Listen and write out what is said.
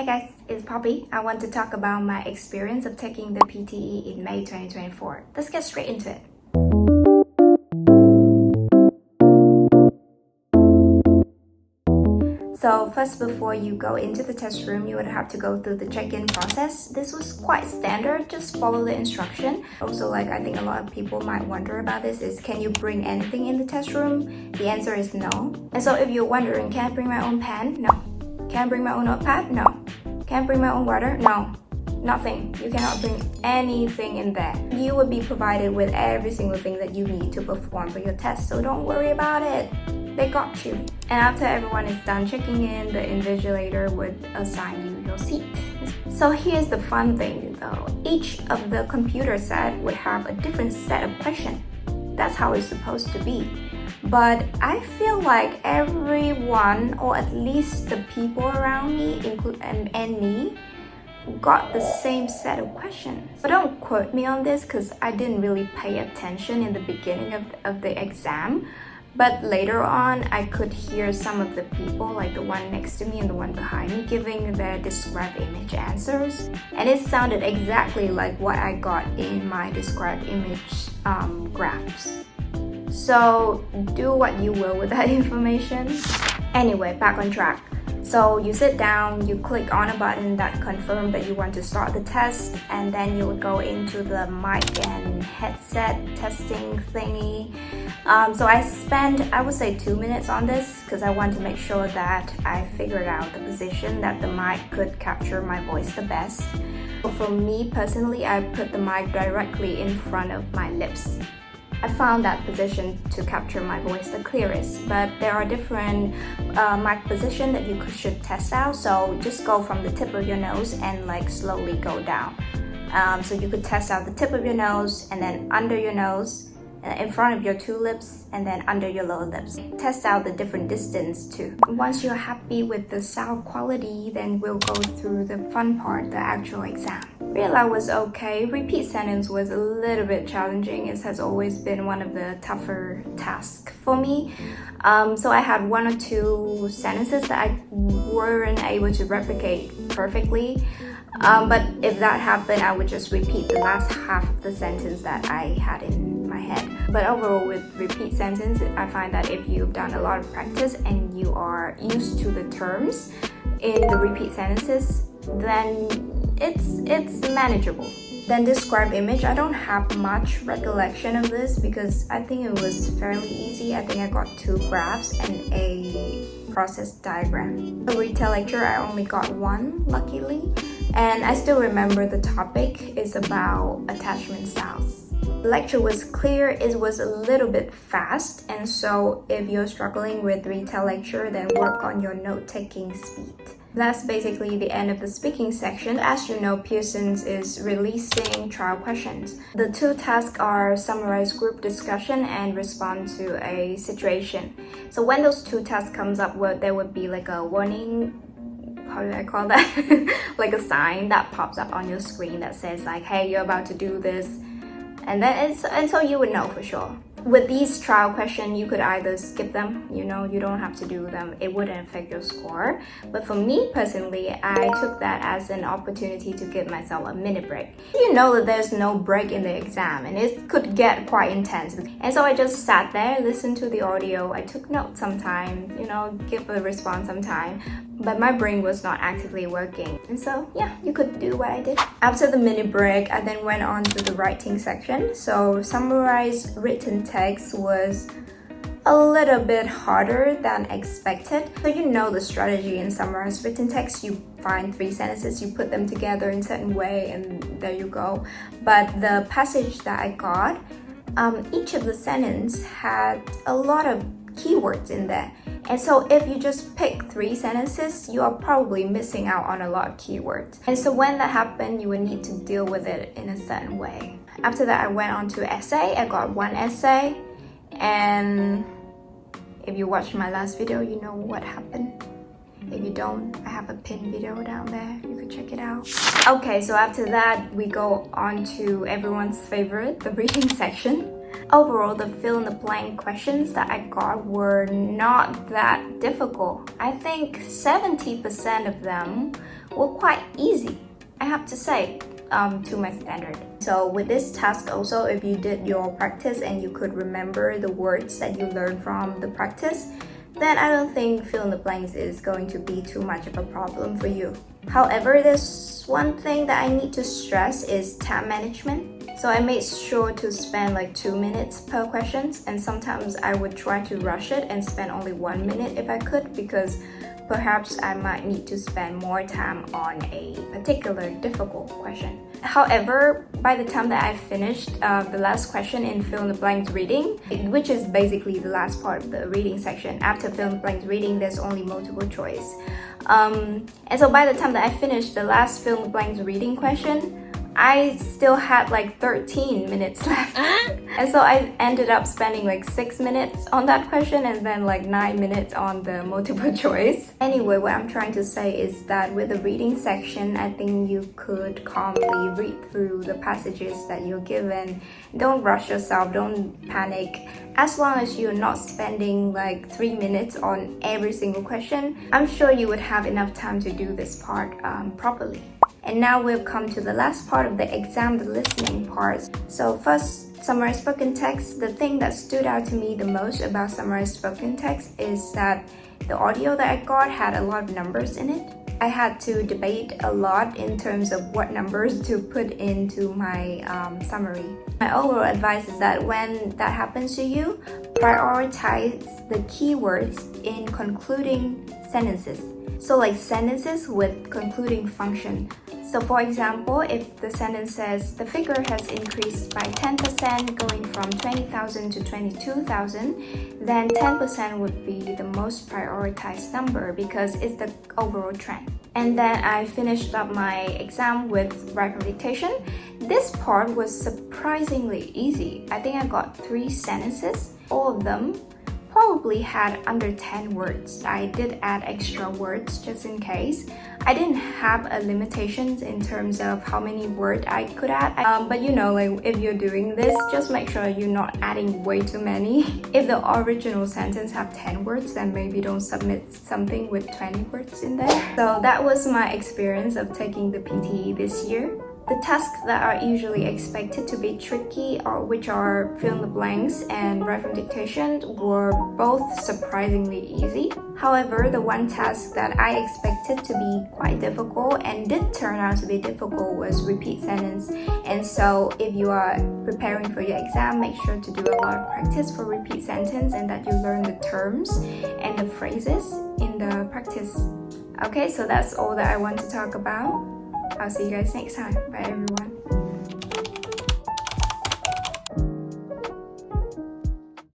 Hey guys, it's Poppy. I want to talk about my experience of taking the PTE in May 2024. Let's get straight into it. So first, before you go into the test room, you would have to go through the check-in process. This was quite standard, just follow the instruction. Also, I think a lot of people might wonder about this is, can you bring anything in the test room? The answer is no. And so if you're wondering, can I bring my own pen? No. Can I bring my own notepad? No. Can I bring my own water? No. Nothing. You cannot bring anything in there. You will be provided with every single thing that you need to perform for your test, so don't worry about it. They got you. And after everyone is done checking in, the invigilator would assign you your seat. So here's the fun thing though. Each of the computer set would have a different set of questions. That's how it's supposed to be. But I feel like everyone, or at least the people around me, and me, got the same set of questions. But don't quote me on this because I didn't really pay attention in the beginning of the exam. But later on, I could hear some of the people, like the one next to me and the one behind me, giving their described image answers. And it sounded exactly like what I got in my described image graphs. So do what you will with that information. Anyway, back on track. So you sit down, you click on a button that confirms that you want to start the test, and then you would go into the mic and headset testing thingy. So I spent, I would say, 2 minutes on this because I want to make sure that I figured out the position that the mic could capture my voice the best. For me personally, I put the mic directly in front of my lips. I found that position to capture my voice the clearest, but there are different mic positions that you should test out. So just go from the tip of your nose and slowly go down. So you could test out the tip of your nose and then under your nose, in front of your two lips, and then under your lower lips. Test out the different distance too. Once you're happy with the sound quality, then we'll go through the fun part, the actual exam. Real I was okay. Repeat sentence was a little bit challenging. It has always been one of the tougher tasks for me. So I had 1 or 2 sentences that I weren't able to replicate perfectly. But if that happened, I would just repeat the last half of the sentence that I had in my head. But overall, with repeat sentence, I find that if you've done a lot of practice and you are used to the terms in the repeat sentences, then it's manageable. Then describe image. I don't have much recollection of this because I think it was fairly easy. I think I got 2 graphs and a process diagram. The Retell Lecture, I only got 1, luckily. And I still remember the topic is about attachment styles. The lecture was clear, it was a little bit fast, and so if you're struggling with Retell Lecture, then work on your note-taking speed. That's basically the end of the speaking section. As you know, Pearson's is releasing trial questions. The 2 tasks are summarize group discussion and respond to a situation. So when those 2 tasks comes up, there would be a warning, how do I call that? A sign that pops up on your screen that says hey, you're about to do this. And so you would know for sure. With these trial questions, you could either skip them, you don't have to do them. It wouldn't affect your score. But for me personally, I took that as an opportunity to give myself a mini break. You know that there's no break in the exam and it could get quite intense. And so I just sat there, listened to the audio. I took notes sometime, give a response sometime. But my brain was not actively working. And so, yeah, you could do what I did. After the mini break, I then went on to the writing section. So summarize written text was a little bit harder than expected. So you know the strategy in summarize written text. You find 3 sentences, you put them together in a certain way, and there you go. But the passage that I got, each of the sentence had a lot of keywords in there. And so if you just pick 3 sentences, you are probably missing out on a lot of keywords. And so when that happened, you would need to deal with it in a certain way. After that, I went on to essay. I got 1 essay. And if you watched my last video, you know what happened. If you don't, I have a pinned video down there. You could check it out. Okay, so after that, we go on to everyone's favorite, the reading section. Overall, the fill-in-the-blank questions that I got were not that difficult. I think 70% of them were quite easy, I have to say, to my standard. So with this task also, if you did your practice and you could remember the words that you learned from the practice, then I don't think fill-in-the-blanks is going to be too much of a problem for you. However, there's one thing that I need to stress is time management. So I made sure to spend like 2 minutes per questions, and sometimes I would try to rush it and spend only 1 minute if I could, because perhaps I might need to spend more time on a particular difficult question. However, by the time that I finished the last question in fill-in-the-blanks reading, which is basically the last part of the reading section, after fill-in-the-blanks reading, there's only multiple choice. And so by the time that I finished the last fill-in-the-blanks reading question, I still had like 13 minutes left. And so I ended up spending like 6 minutes on that question and then like 9 minutes on the multiple choice. Anyway, what I'm trying to say is that with the reading section, I think you could calmly read through the passages that you're given. Don't rush yourself, don't panic. As long as you're not spending like 3 minutes on every single question, I'm sure you would have enough time to do this part properly. And now we've come to the last part of the exam, the listening part. So first, summarized spoken text. The thing that stood out to me the most about summarized spoken text is that the audio that I got had a lot of numbers in it. I had to debate a lot in terms of what numbers to put into my summary. My overall advice is that when that happens to you, prioritize the keywords in concluding sentences. So like sentences with concluding function. So for example, if the sentence says the figure has increased by 10% going from 20,000 to 22,000, then 10% would be the most prioritized number because it's the overall trend. And then I finished up my exam with write from dictation. This part was surprisingly easy. I think I got 3 sentences. All of them probably had under 10 words. I did add extra words just in case. I didn't have a limitation in terms of how many words I could add. But you know, like if you're doing this, just make sure you're not adding way too many. If the original sentence have 10 words, then maybe don't submit something with 20 words in there. So that was my experience of taking the PTE this year. The tasks that are usually expected to be tricky, or which are fill in the blanks and write from dictation, were both surprisingly easy. However, the one task that I expected to be quite difficult and did turn out to be difficult was repeat sentence. And so if you are preparing for your exam, make sure to do a lot of practice for repeat sentence and that you learn the terms and the phrases in the practice. Okay, so that's all that I want to talk about. I'll see you guys next time. Bye everyone.